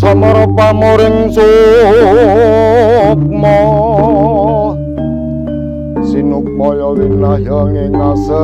samara pamoring sukma sinupaya winayang ing asepi.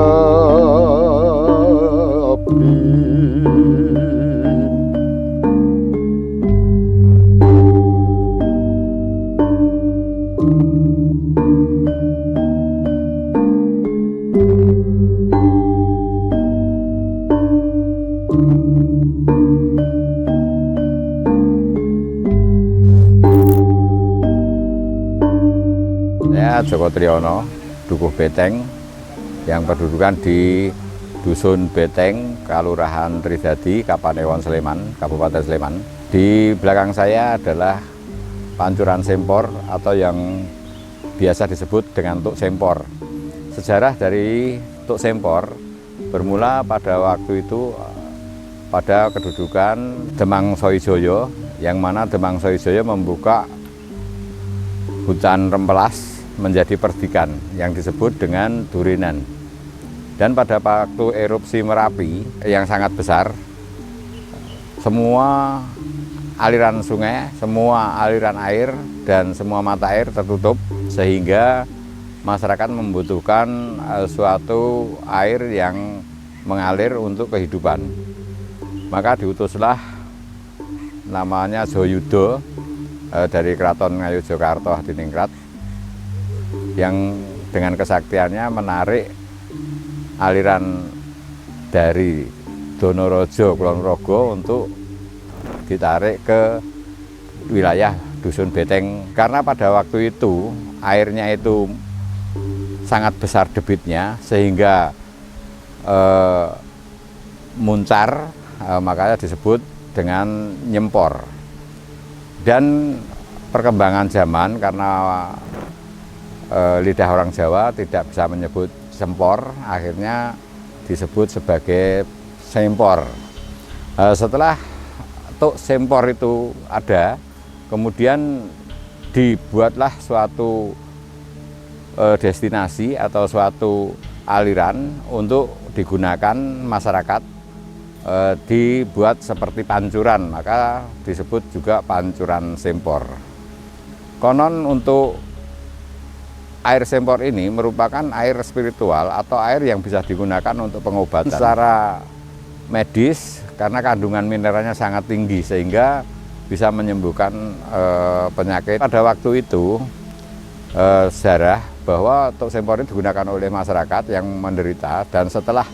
Saya Joko Triyono, Dukuh Beteng, yang berdudukan di Dusun Beteng, Kelurahan Tridadi, Kapanewon, Sleman, Kabupaten Sleman. Di belakang saya adalah pancuran sempor atau yang biasa disebut dengan Tuk Sempor. Sejarah dari Tuk Sempor bermula pada waktu itu pada kedudukan Demang Soijoyo, yang mana Demang Soijoyo membuka hutan rempelas menjadi perdikan yang disebut dengan Durinan. Dan pada waktu erupsi Merapi yang sangat besar, semua aliran sungai, semua aliran air, dan semua mata air tertutup, sehingga masyarakat membutuhkan suatu air yang mengalir untuk kehidupan. Maka diutuslah namanya Joyudo dari Keraton Ngayogyakarta Hadiningrat, yang dengan kesaktiannya menarik aliran dari Donorojo Kulonprogo untuk ditarik ke wilayah Dusun Beteng. Karena pada waktu itu airnya itu sangat besar debitnya, sehingga muncar, makanya disebut dengan nyempor. Dan perkembangan zaman, karena lidah orang Jawa tidak bisa menyebut sempor, akhirnya disebut sebagai sempor. Setelah Tuk Sempor itu ada, kemudian dibuatlah suatu destinasi atau suatu aliran untuk digunakan masyarakat, dibuat seperti pancuran, maka disebut juga pancuran sempor. Konon untuk air sempor ini merupakan air spiritual atau air yang bisa digunakan untuk pengobatan secara medis, karena kandungan mineralnya sangat tinggi sehingga bisa menyembuhkan penyakit. Pada waktu itu sejarah bahwa Tuk Sempor ini digunakan oleh masyarakat yang menderita, dan setelah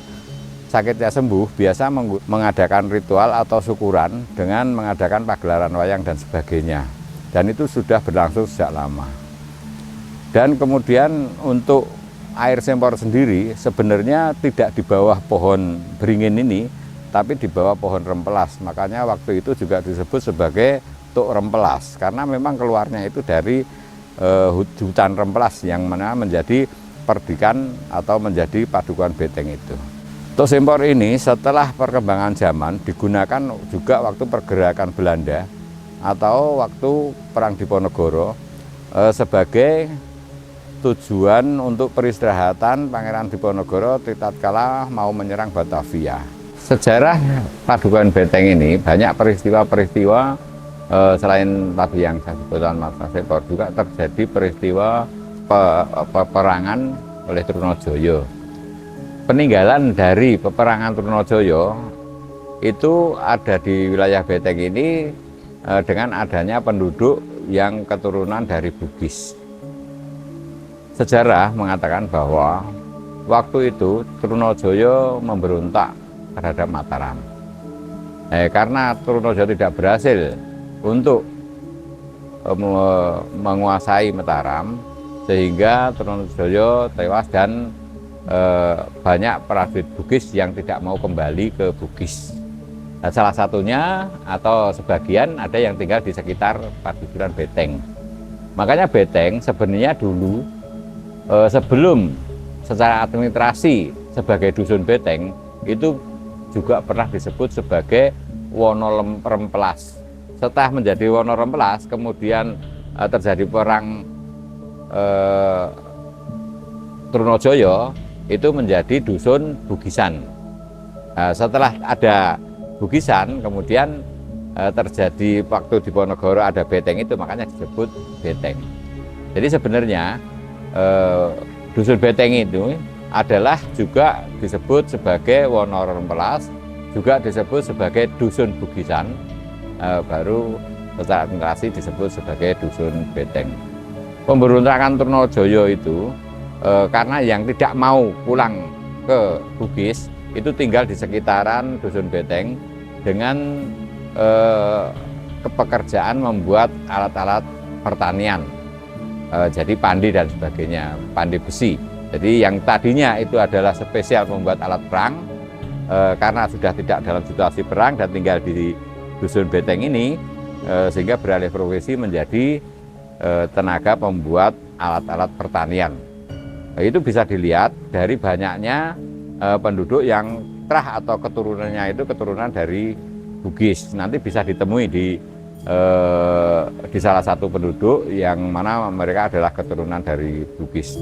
sakitnya sembuh biasa mengadakan ritual atau syukuran dengan mengadakan pagelaran wayang dan sebagainya, dan itu sudah berlangsung sejak lama. Dan kemudian untuk air sempor sendiri sebenarnya tidak di bawah pohon beringin ini, tapi di bawah pohon rempelas. Makanya waktu itu juga disebut sebagai Tuk Rempelas, karena memang keluarnya itu dari hutan rempelas yang mana menjadi perdikan atau menjadi padukuhan Beteng itu. Tuk Sempor ini setelah perkembangan zaman digunakan juga waktu pergerakan Belanda atau waktu Perang Diponegoro sebagai tujuan untuk peristirahatan Pangeran Diponegoro tatkala mau menyerang Batavia. Sejarah Padukuhan Beteng ini banyak peristiwa-peristiwa, selain tadi yang saya sebutkan Mas Sempor, juga terjadi peristiwa peperangan oleh Trunojoyo. Peninggalan dari peperangan Trunojoyo itu ada di wilayah Beteng ini dengan adanya penduduk yang keturunan dari Bugis. Sejarah mengatakan bahwa waktu itu Trunojoyo memberontak terhadap Mataram. Karena Trunojoyo tidak berhasil untuk menguasai Mataram, sehingga Trunojoyo tewas dan banyak prajurit Bugis yang tidak mau kembali ke Bugis. Nah, salah satunya atau sebagian ada yang tinggal di sekitar Padukuhan Beteng. Makanya Beteng sebenarnya dulu sebelum secara administrasi sebagai Dusun Beteng itu juga pernah disebut sebagai Wono Rempelas. Setelah menjadi Wono Rempelas, kemudian terjadi perang Trunojoyo, itu menjadi Dusun Bugisan. Setelah ada Bugisan, kemudian terjadi waktu di Ponorogo ada beteng itu, makanya disebut beteng. Jadi sebenarnya dusun beteng itu adalah juga disebut sebagai Wonorempelas, juga disebut sebagai dusun Bugisan, baru secara administrasi disebut sebagai dusun beteng. Pemberontakan Trunojoyo itu karena yang tidak mau pulang ke Bugis itu tinggal di sekitaran dusun beteng dengan kepekerjaan membuat alat-alat pertanian, jadi pandi dan sebagainya, pandi besi. Jadi yang tadinya itu adalah spesial membuat alat perang, karena sudah tidak dalam situasi perang dan tinggal di dusun beteng ini, sehingga beralih profesi menjadi tenaga pembuat alat-alat pertanian. Itu bisa dilihat dari banyaknya penduduk yang terah atau keturunannya itu keturunan dari Bugis. Nanti bisa ditemui di salah satu penduduk yang mana mereka adalah keturunan dari Bugis.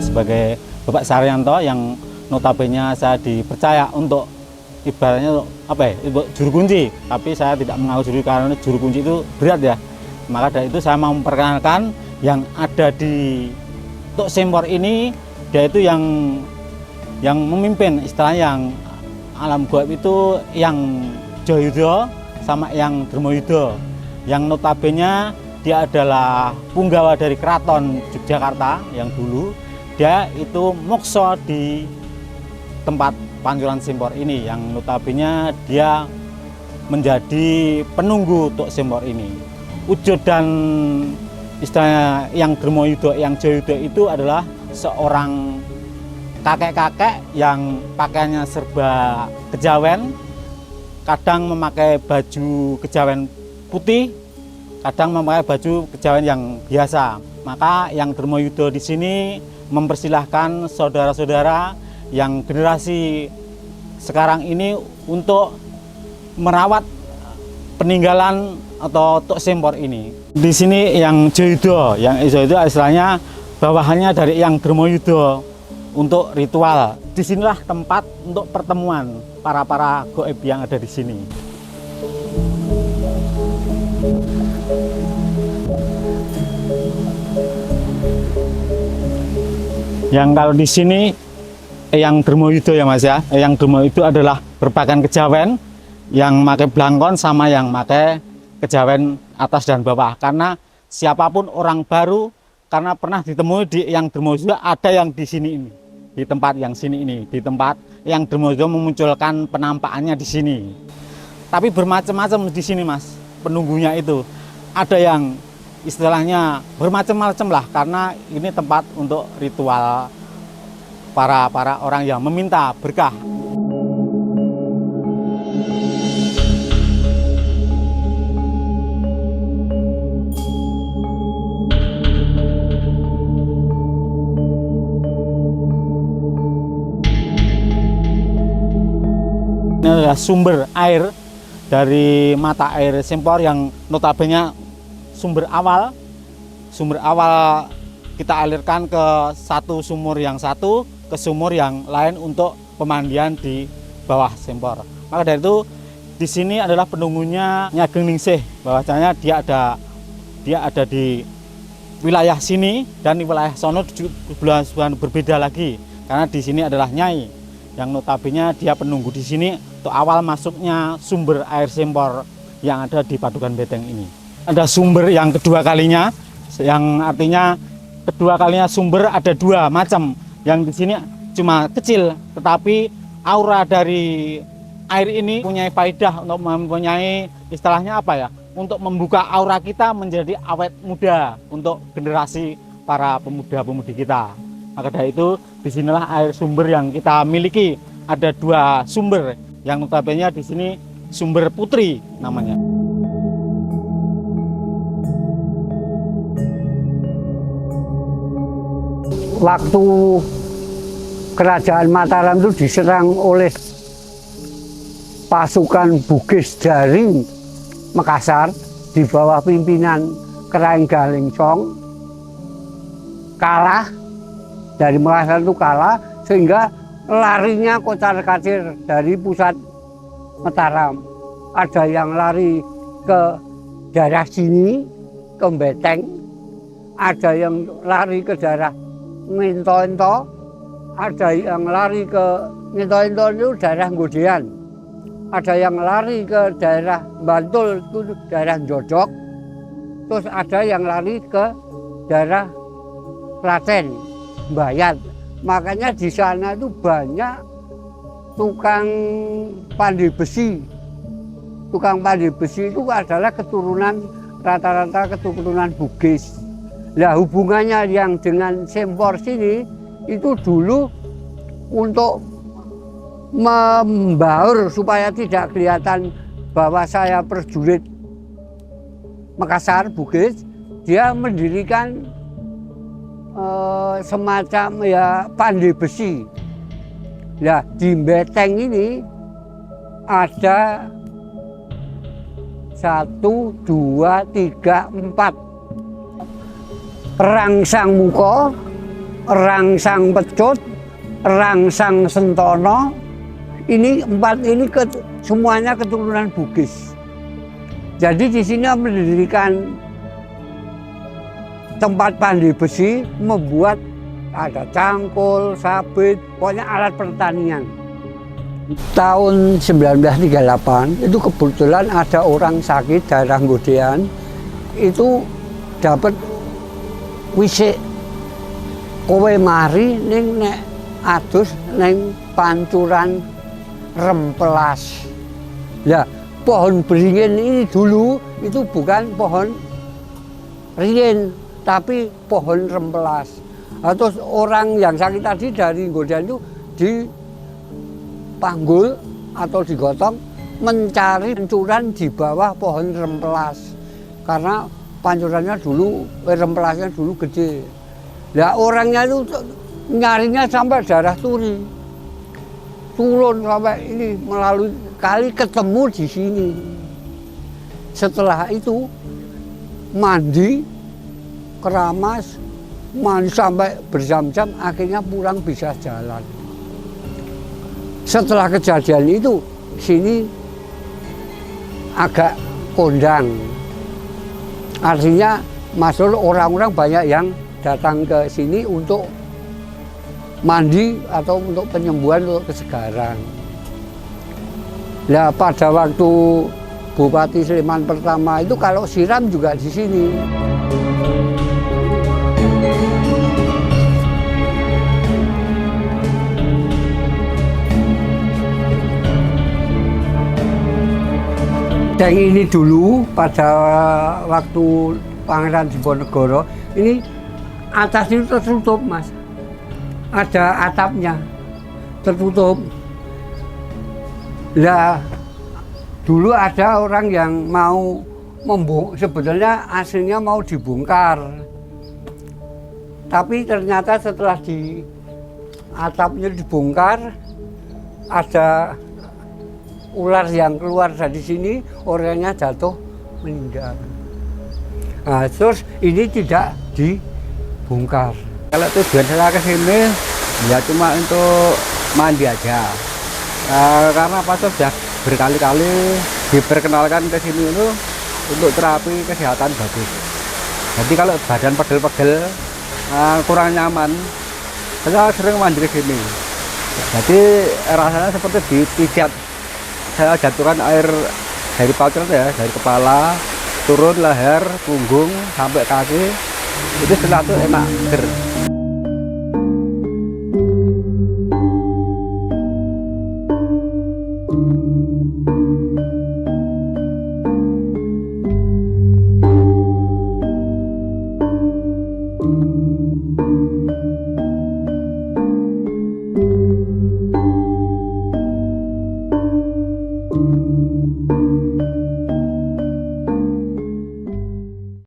Sebagai Bapak Saryanto yang notabene saya dipercaya untuk ibaratnya apa ya, juru kunci, tapi saya tidak mengaku karena juru kunci itu berat ya. Maka dari itu saya mau memperkenalkan yang ada di Tuk Sempor ini, dia itu yang memimpin, istilahnya yang alam gaib itu yang Jayuda sama yang Dermayuda, yang notabene dia adalah punggawa dari keraton Yogyakarta yang dulu. Dia itu mokso di tempat Pancuran Sempor ini, yang notabene dia menjadi penunggu Tuk Sempor ini. Wujud dan istilahnya yang Dermayuda, yang Jayuda itu adalah seorang kakek-kakek yang pakaiannya serba kejawen, kadang memakai baju kejawen putih, kadang memakai baju kejawen yang biasa. Maka yang Dermayuda di sini mempersilahkan saudara-saudara yang generasi sekarang ini untuk merawat peninggalan atau Tuk Sempor ini. Di sini yang Jayuda, yang Jayuda istilahnya bawahannya dari yang Dermayuda untuk ritual. Disinilah tempat untuk pertemuan para gaib yang ada di sini. Yang kalau di sini yang Dermayuda ya Mas ya, yang Dermayuda adalah berpakaian kejawen, yang pakai blangkon sama yang pakai kejawen atas dan bawah. Karena siapapun orang baru, karena pernah ditemui di yang Dermayuda ada yang di sini ini, di tempat yang sini ini, di tempat yang Dermayuda memunculkan penampakannya di sini. Tapi bermacam-macam di sini Mas, penunggunya itu. Ada yang istilahnya bermacam-macam lah, karena ini tempat untuk ritual para orang yang meminta berkah. Ini adalah sumber air dari mata air Sempor yang notabene sumber awal kita alirkan ke satu sumur yang satu, ke sumur yang lain untuk pemandian di bawah Sempor. Maka dari itu di sini adalah penunggunya Nyai Ageng Ningsih, bahwasanya dia ada di wilayah sini dan di wilayah sono bukan berbeda lagi, karena di sini adalah Nyai yang notabene dia penunggu di sini untuk awal masuknya sumber air Sempor yang ada di Padukan Beteng ini. Ada sumber yang kedua kalinya, yang artinya kedua kalinya sumber ada dua macam. Yang di sini cuma kecil, tetapi aura dari air ini punya faedah untuk mempunyai istilahnya apa ya? Untuk membuka aura kita menjadi awet muda untuk generasi para pemuda-pemudi kita. Maka dari itu disinilah air sumber yang kita miliki. Ada dua sumber yang notabene di sini sumber putri namanya. Waktu kerajaan Mataram itu diserang oleh pasukan Bugis dari Makassar di bawah pimpinan Keraing Galingsong kalah, dari Makassar itu kalah sehingga larinya kocar-kacir dari pusat Mataram. Ada yang lari ke daerah sini, ke Beteng, ada yang lari ke daerah Nginto-Ento, ada yang lari ke Nginto-Ento itu daerah Godean, ada yang lari ke daerah Bantul itu daerah Jodok, terus ada yang lari ke daerah Klaten, Bayat. Makanya di sana itu banyak tukang pandai besi. Tukang pandai besi itu adalah keturunan rata-rata keturunan Bugis. Nah, hubungannya yang dengan Sempor sini itu dulu untuk membaur supaya tidak kelihatan bahwa saya prajurit Makassar Bugis, dia mendirikan semacam ya pandai besi. Nah, di Beteng ini ada 1, 2, 3, 4 rangsang muko, rangsang pecut, rangsang sentono. Ini 4 ini semuanya keturunan Bugis. Jadi di sini mendirikan tempat pandai besi, membuat ada cangkul, sabit, pokoknya alat pertanian. Tahun 1938 itu kebetulan ada orang sakit daerah Godean, itu dapat wisik kowe mari ning nek adus ning pancuran Rempelas. Ya, pohon beringin ini dulu itu bukan pohon ringin, tapi pohon rempelas. Terus orang yang sakit tadi dari Godean itu dipanggul atau digotong mencari pancuran di bawah pohon rempelas. Karena pancurannya dulu, rempelasnya dulu gede. Nah, orangnya itu nyarinya sampai daerah Turi. Turun sampai ini melalui kali ketemu di sini. Setelah itu mandi, keramas, mandi sampai berjam-jam, akhirnya pulang bisa jalan. Setelah kejadian itu, sini agak kondang. Artinya masuk orang-orang banyak yang datang ke sini untuk mandi atau untuk penyembuhan, untuk kesegaran. Nah, pada waktu Bupati Sleman pertama itu kalau siram juga di sini. Dan ini dulu pada waktu Pangeran Diponegoro ini atas itu tertutup, Mas. Ada atapnya tertutup. Lah dulu ada orang yang mau sebetulnya aslinya mau dibongkar, tapi ternyata setelah di atapnya dibongkar ada ular yang keluar dari sini, orangnya jatuh meninggal. Nah, terus ini tidak dibongkar. Kalau tujuan saya ke sini ya cuma untuk mandi aja. Karena pas sudah berkali-kali diperkenalkan ke sini itu untuk terapi kesehatan bagus. Jadi kalau badan pegel-pegel kurang nyaman, saya sering mandi ke sini. Jadi rasanya seperti dipijat. Saya jatuhkan air dari pancuran ya, dari kepala turun leher, punggung sampai kaki. Itu setelah itu enak, seger.